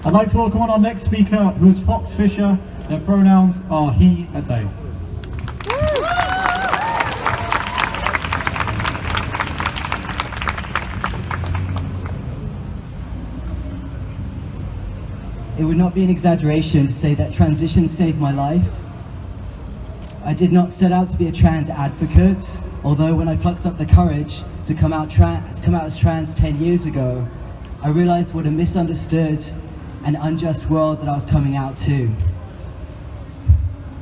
I'd like to welcome on our next speaker, who is Fox Fisher. Their pronouns are he and they. It would not be an exaggeration to say that transition saved my life. I did not set out to be a trans advocate, although when I plucked up the courage to come out as trans 10 years ago, I realized what a misunderstood and unjust world that I was coming out to.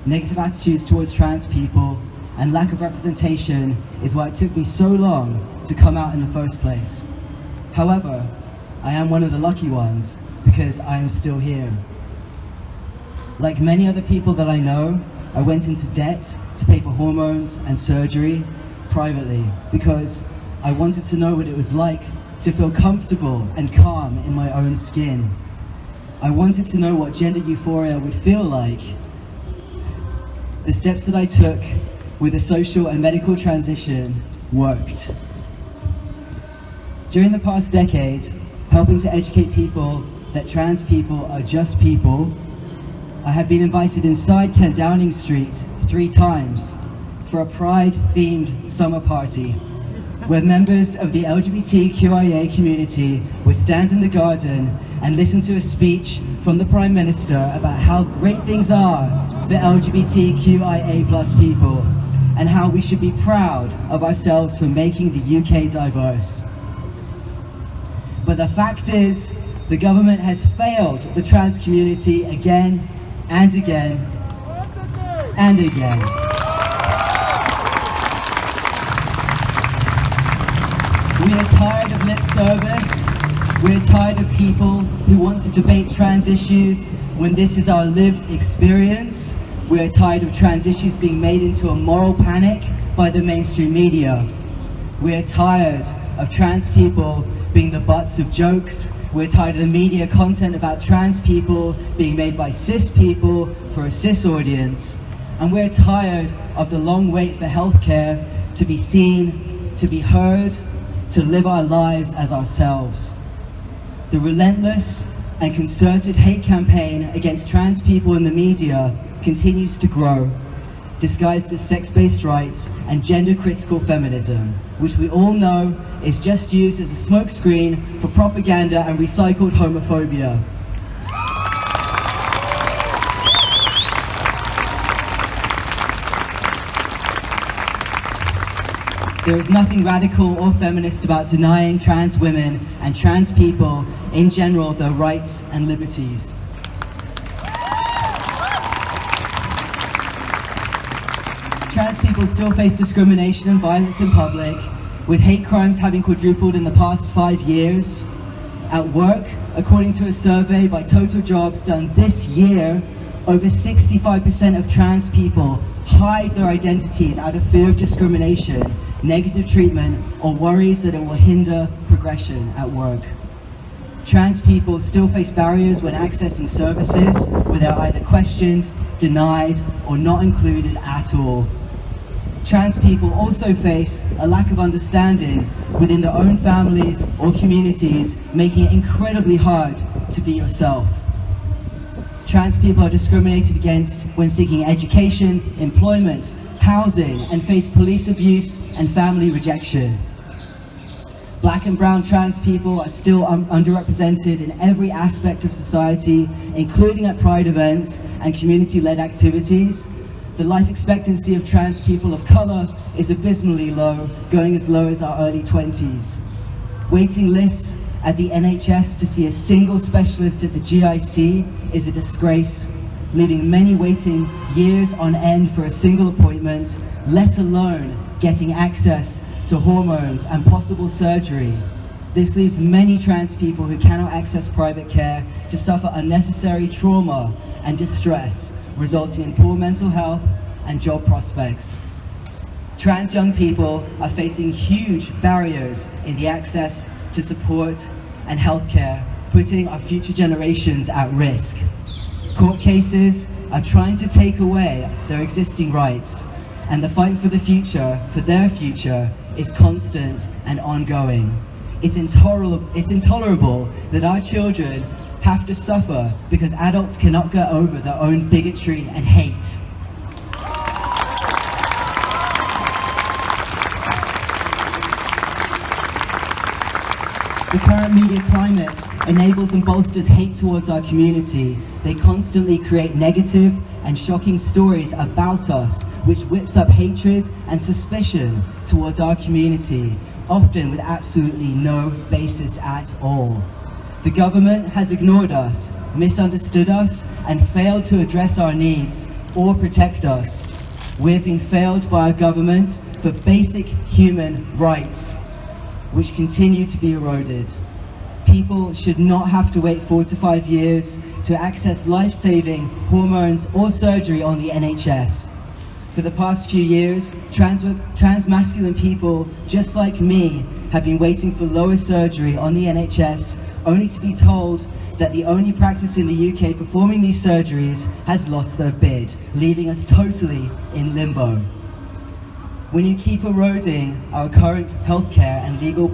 Negative attitudes towards trans people and lack of representation is why it took me so long to come out in the first place. However, I am one of the lucky ones because I am still here. Like many other people that I know, I went into debt to pay for hormones and surgery privately because I wanted to know what it was like to feel comfortable and calm in my own skin. I wanted to know what gender euphoria would feel like. The steps that I took with a social and medical transition worked. During the past decade, helping to educate people that trans people are just people, I have been invited inside 10 Downing Street 3 times for a Pride-themed summer party, where members of the LGBTQIA community would stand in the garden and listen to a speech from the Prime Minister about how great things are for LGBTQIA+ people and how we should be proud of ourselves for making the UK diverse. But the fact is, the government has failed the trans community again and again and again. We are tired of lip service. We're tired of people who want to debate trans issues when this is our lived experience. We're tired of trans issues being made into a moral panic by the mainstream media. We're tired of trans people being the butts of jokes. We're tired of the media content about trans people being made by cis people for a cis audience. And we're tired of the long wait for healthcare to be seen, to be heard, to live our lives as ourselves. The relentless and concerted hate campaign against trans people in the media continues to grow, disguised as sex-based rights and gender-critical feminism, which we all know is just used as a smokescreen for propaganda and recycled homophobia. There is nothing radical or feminist about denying trans women and trans people in general their rights and liberties. Trans people still face discrimination and violence in public, with hate crimes having quadrupled in the past 5 years. At work, according to a survey by Total Jobs done this year, over 65% of trans people hide their identities out of fear of discrimination, negative treatment, or worries that it will hinder progression at work. Trans people still face barriers when accessing services where they're either questioned, denied, or not included at all. Trans people also face a lack of understanding within their own families or communities, making it incredibly hard to be yourself. Trans people are discriminated against when seeking education, employment, housing, and face police abuse and family rejection. Black and brown trans people are still underrepresented in every aspect of society, including at Pride events and community-led activities. The life expectancy of trans people of colour is abysmally low, going as low as our early 20s. Waiting lists at the NHS to see a single specialist at the GIC is a disgrace, leaving many waiting years on end for a single appointment, let alone getting access to hormones and possible surgery. This leaves many trans people who cannot access private care to suffer unnecessary trauma and distress, resulting in poor mental health and job prospects. Trans young people are facing huge barriers in the access to support and healthcare, putting our future generations at risk. Court cases are trying to take away their existing rights, and the fight for the future, for their future, is constant and ongoing. It's intolerable that our children have to suffer because adults cannot get over their own bigotry and hate. The current media climate enables and bolsters hate towards our community. They constantly create negative and shocking stories about us, which whips up hatred and suspicion towards our community, often with absolutely no basis at all. The government has ignored us, misunderstood us, and failed to address our needs or protect us. We've been failed by our government for basic human rights, which continue to be eroded. People should not have to wait 4 to 5 years to access life-saving hormones or surgery on the NHS. For the past few years, trans-masculine people just like me have been waiting for lower surgery on the NHS, only to be told that the only practice in the UK performing these surgeries has lost their bid, leaving us totally in limbo. When you keep eroding our current healthcare and legal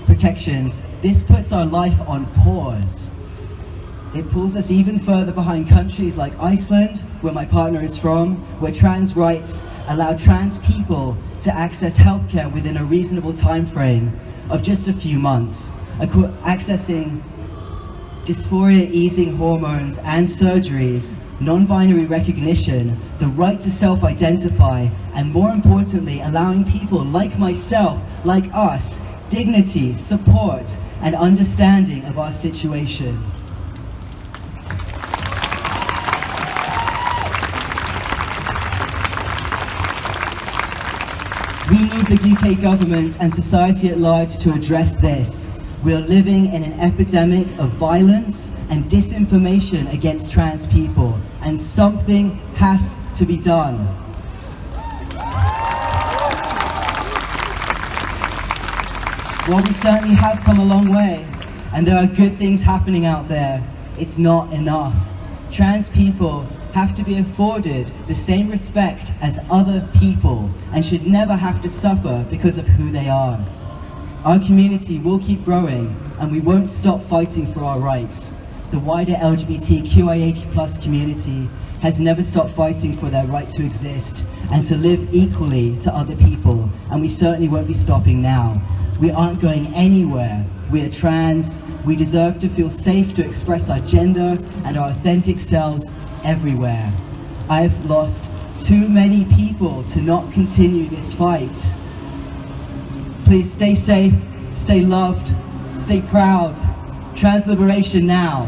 protections, this puts our life on pause. It pulls us even further behind countries like Iceland, where my partner is from, where trans rights allow trans people to access healthcare within a reasonable time frame of just a few months, accessing dysphoria-easing hormones and surgeries, non-binary recognition, the right to self-identify, and more importantly, allowing people like myself, like us, dignity, support, and understanding of our situation. We need the UK government and society at large to address this. We are living in an epidemic of violence and disinformation against trans people, and something has to be done. While we certainly have come a long way, and there are good things happening out there, it's not enough. Trans people have to be afforded the same respect as other people and should never have to suffer because of who they are. Our community will keep growing, and we won't stop fighting for our rights. The wider LGBTQIA+ community has never stopped fighting for their right to exist and to live equally to other people, and we certainly won't be stopping now. We aren't going anywhere. We are trans. We deserve to feel safe to express our gender and our authentic selves everywhere. I've lost too many people to not continue this fight. Please stay safe, stay loved, stay proud. Trans liberation now.